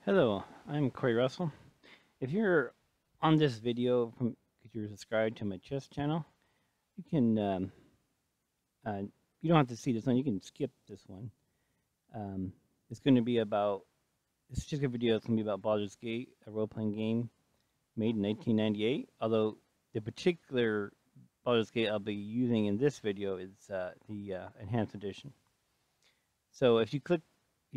Hello, I'm Corey Russell. If you're on this video because you're subscribed to my chess channel, you can uh, you don't have to see this one. You can skip this one. Um, it's going to be about It's just a video. It's going to be about Baldur's Gate, a role-playing game made in 1998. Although the particular Baldur's Gate I'll be using in this video is the enhanced edition. So if you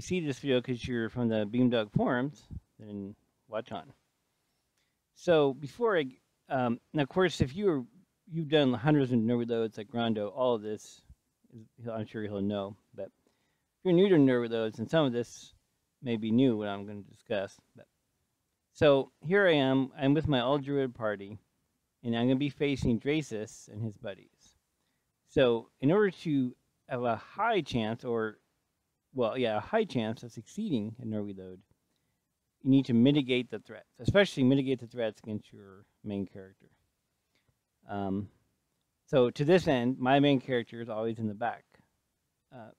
see this video because you're from the Beamdog forums, then watch on. So before now of course, if you've done hundreds of nerd reloads like Rondo, all of this, I'm sure he'll know. But if you're new to nerd reloads, and some of this may be new, what I'm going to discuss. So here I am. I'm with my all Druid party, and I'm going to be facing Drassus and his buddies. So in order to have a high chance, a high chance of succeeding a nerd reload, you need to mitigate the threats, especially mitigate the threats against your main character. So to this end, my main character is always in the back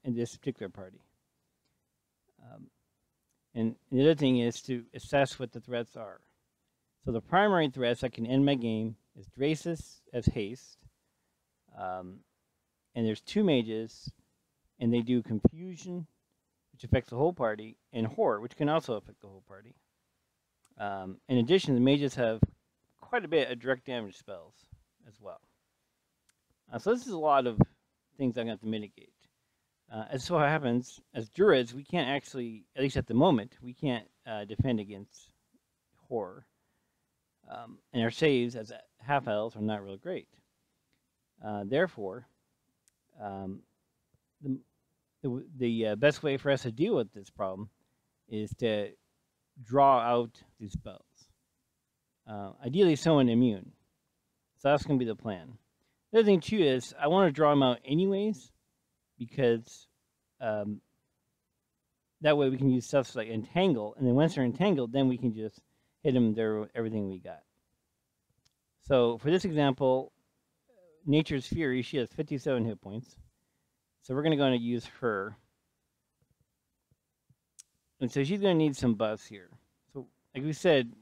in this particular party. And the other thing is to assess what the threats are. So the primary threats that can end my game is Drassus as haste, and there's two mages, and they do confusion, which affects the whole party, and horror, which can also affect the whole party. In addition, the mages have quite a bit of direct damage spells as well. So this is a lot of things I'm going to have to mitigate. As so happens, as druids, we can't actually, at least at the moment, we can't defend against horror. And our saves as half-elves are not real great. Therefore, the best way for us to deal with this problem is to draw out these spells. Ideally, someone immune. So that's going to be the plan. The other thing, too, is I want to draw them out anyways, because that way we can use stuff like entangle, and then once they're entangled, then we can just hit them with everything we got. So for this example, Nature's Fury, she has 57 hit points. So we're going to use her. And so she's going to need some buffs here. So like we said,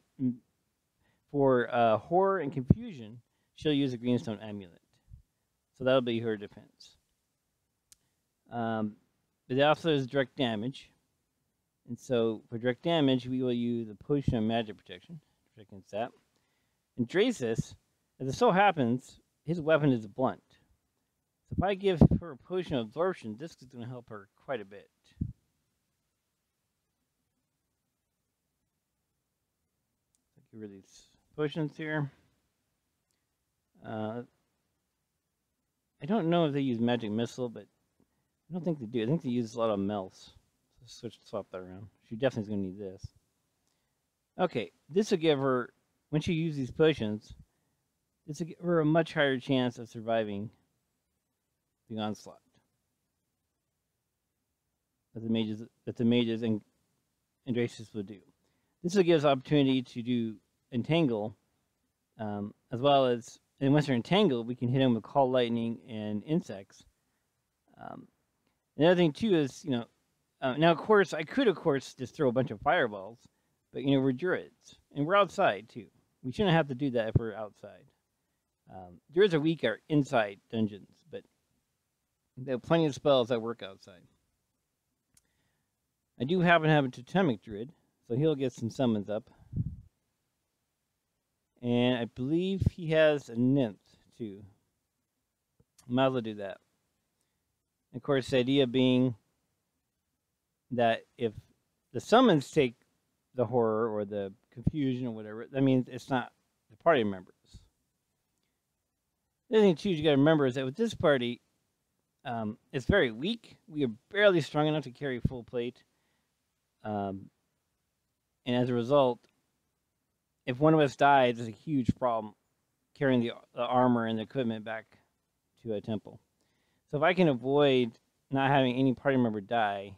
for horror and confusion, she'll use a greenstone amulet. So that'll be her defense. But it also has direct damage. And so for direct damage, we will use a potion of magic protection to protect against that. And Drassus, as it so happens, his weapon is blunt. So if I give her a potion of absorption, this is going to help her quite a bit. Get rid of these potions here. I don't know if they use magic missile, but I don't think they do. I think they use a lot of melts. So swap that around. She definitely is going to need this. Okay, this will give her, when she uses these potions, this will give her a much higher chance of surviving the onslaught that the mages and Drassus will do. This will give us opportunity to do entangle, as well as, and once they're entangled, we can hit them with call lightning and insects. Another thing too is, now of course I could just throw a bunch of fireballs, but we're druids and we're outside too. We shouldn't have to do that if we're outside. Druids are weak inside dungeons, but they have plenty of spells that work outside. I do happen to have a totemic druid, so he'll get some summons up. And I believe he has a nymph too. Might as well do that. Of course, the idea being that if the summons take the horror or the confusion or whatever, that means it's not the party members. The other thing too you got to remember is that with this party, it's very weak. We are barely strong enough to carry full plate. And as a result, if one of us dies, it's a huge problem carrying the armor and the equipment back to a temple. So if I can avoid not having any party member die,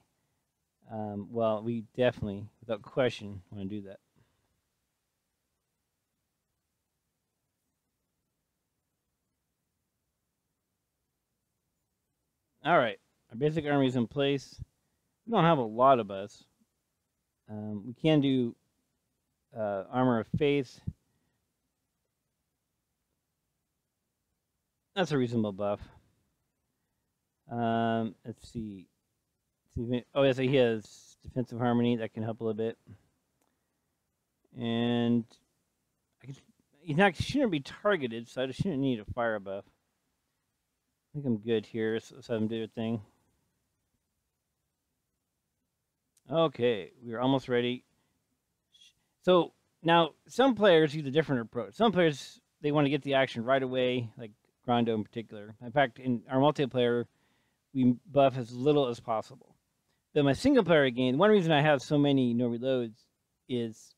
well, we definitely, without question, want to do that. All right, our basic army is in place. We don't have a lot of us. We can do Armor of Faith. That's a reasonable buff. Let's see. Oh, yes, he has Defensive Harmony. That can help a little bit. And shouldn't be targeted, so I just shouldn't need a fire buff. I think I'm good here, so let him do a thing. Okay, we're almost ready. So now some players use a different approach. Some players, they want to get the action right away, like Grondo in particular. In fact, in our multiplayer, we buff as little as possible. But my single player game, one reason I have so many no reloads is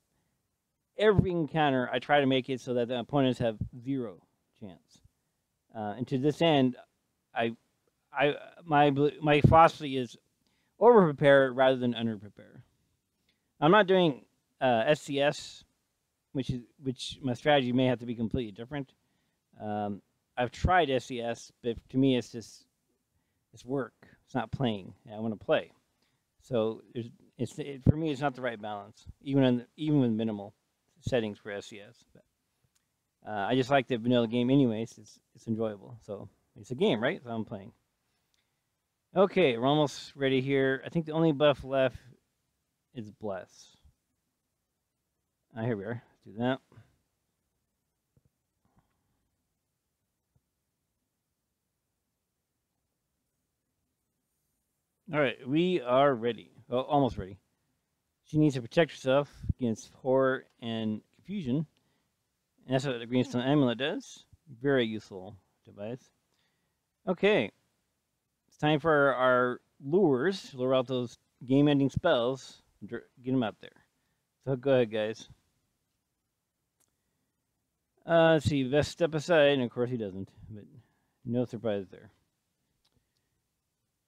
every encounter I try to make it so that the opponents have 0 chance. And to this end, my philosophy is over prepare rather than under prepare. I'm not doing SCS, which my strategy may have to be completely different. I've tried SCS, but to me it's work. It's not playing. I want to play. So for me it's not the right balance, even with minimal settings for SCS. But I just like the vanilla game anyways. It's enjoyable. So it's a game, right? So I'm playing. Okay, we're almost ready here. I think the only buff left is Bless. Here we are. Let's do that. All right, we are ready. Well, almost ready. She needs to protect herself against horror and confusion. And that's what the Greenstone Amulet does. Very useful device. Okay. It's time for our lures. Lure out those game-ending spells. Get them out there. So go ahead, guys. Let's see. Vest step aside, and of course he doesn't. But no surprise there.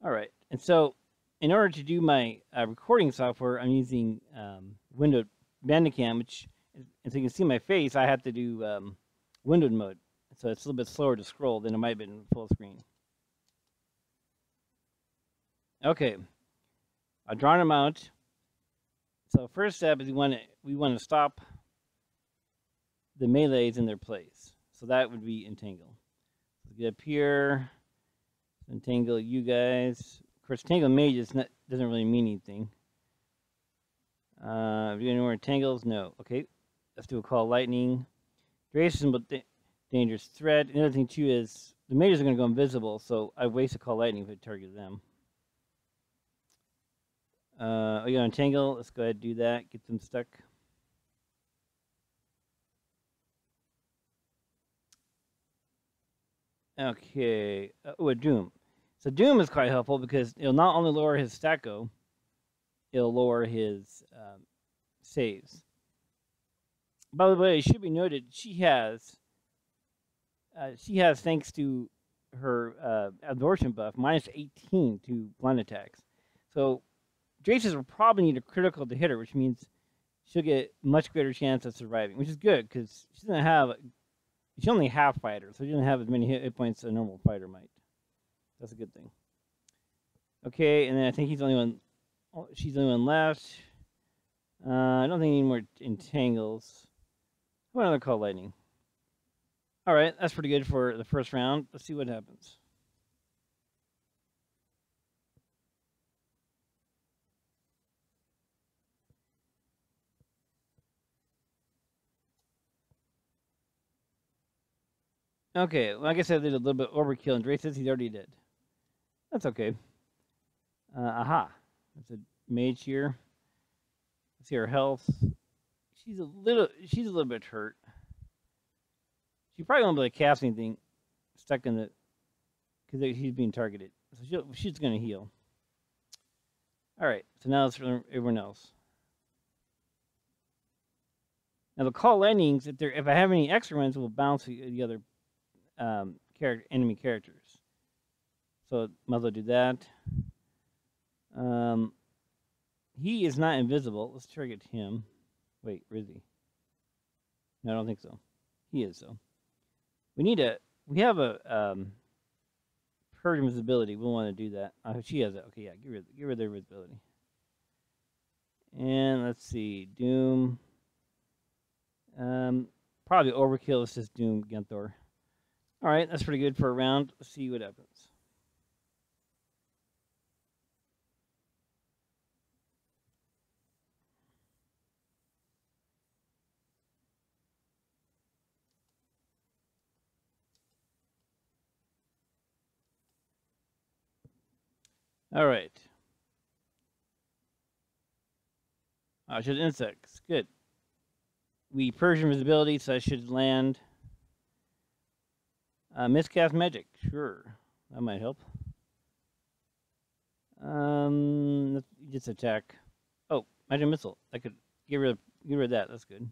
All right. And so, in order to do my recording software, I'm using Window Bandicam, which, as you can see my face, I have to do windowed mode. So it's a little bit slower to scroll than it might have been full screen. Okay, I've drawn them out. So first step is we want to stop the melees in their place. So that would be entangle. So get up here, entangle you guys. Of course, entangle mage doesn't really mean anything. Have you got any more entangles? No. Okay, let's do a call lightning. Drassus is dangerous threat. Another thing too is the mages are going to go invisible, so I waste a call lightning if I target them. Oh, you got entangle. Let's go ahead and do that. Get them stuck. Okay. Oh, a Doom. So Doom is quite helpful because it'll not only lower his stat go, it'll lower his saves. By the way, it should be noted she has, thanks to her absorption buff, -18 to blind attacks. So Drassus will probably need a critical to hit her, which means she'll get much greater chance of surviving, which is good because she doesn't have. She's only half fighter, so she doesn't have as many hit points as a normal fighter might. That's a good thing. Okay, and then I think he's the only one. Oh, she's the only one left. I don't think any more entangles. What another call lightning? All right, that's pretty good for the first round. Let's see what happens. Okay, well, I guess I did a little bit overkill, and Drassus he's already dead. That's okay. Aha. That's a mage here. Let's see her health. She's a little bit hurt. She probably won't be able to cast anything stuck in the because he's being targeted. So she's gonna heal. All right. So now it's for everyone else. Now the call lightnings, if I have any extra ones, will bounce the other enemy characters. So might as well do that. He is not invisible. Let's target him. Wait, where is he? No, I don't think so. He is though. We have a purge invisibility. We'll want to do that. She has it. Okay, yeah, get rid of their invisibility. And let's see, Doom. Probably overkill. It's just Doom Genthor. All right, that's pretty good for a round. Let's see what happens. All right. I should insects. Good. We Persian visibility, so I should land. Miscast magic. Sure, that might help. Just attack. Oh, magic missile. I could get rid of that. That's good.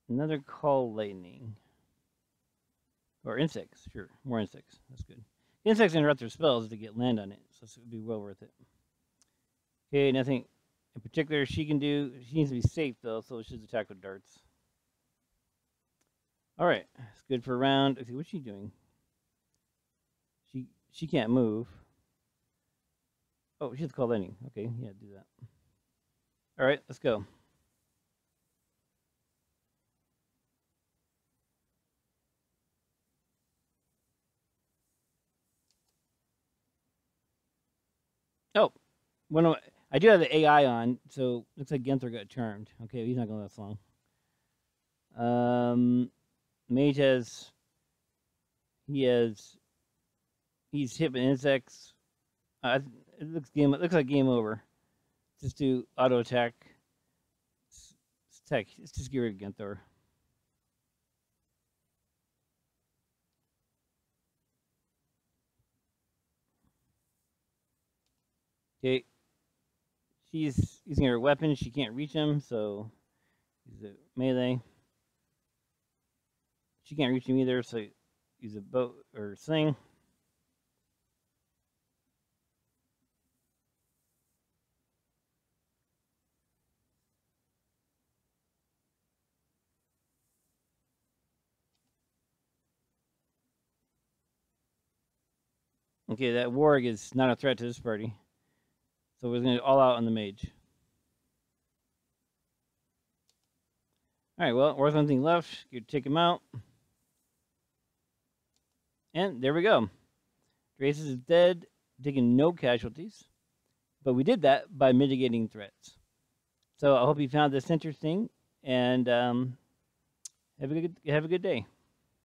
Another call lightning. Or insects. Sure, more insects. That's good. Insects interrupt their spells to get land on it, so it would be well worth it. Okay, nothing in particular she can do. She needs to be safe though, so she's attack with darts. All right, it's good for a round. Okay, what's she doing? She can't move. Oh, she has to call lightning. Okay, yeah, do that. All right, let's go. Oh, I do have the AI on, so looks like Genthor got charmed. Okay, he's not going to last long. Mage has he's hit with insects. It looks like game over. Just do auto attack. Let's just get rid of Genthor. Okay. She's using her weapon. She can't reach him, so use a melee. She can't reach him either, so use a bow or sling. Okay, that warg is not a threat to this party. So we're going to all out on the mage. All right, well, worth one thing left. You take him out. And there we go. Drassus is dead, taking no casualties. But we did that by mitigating threats. So I hope you found this interesting, and have a good day.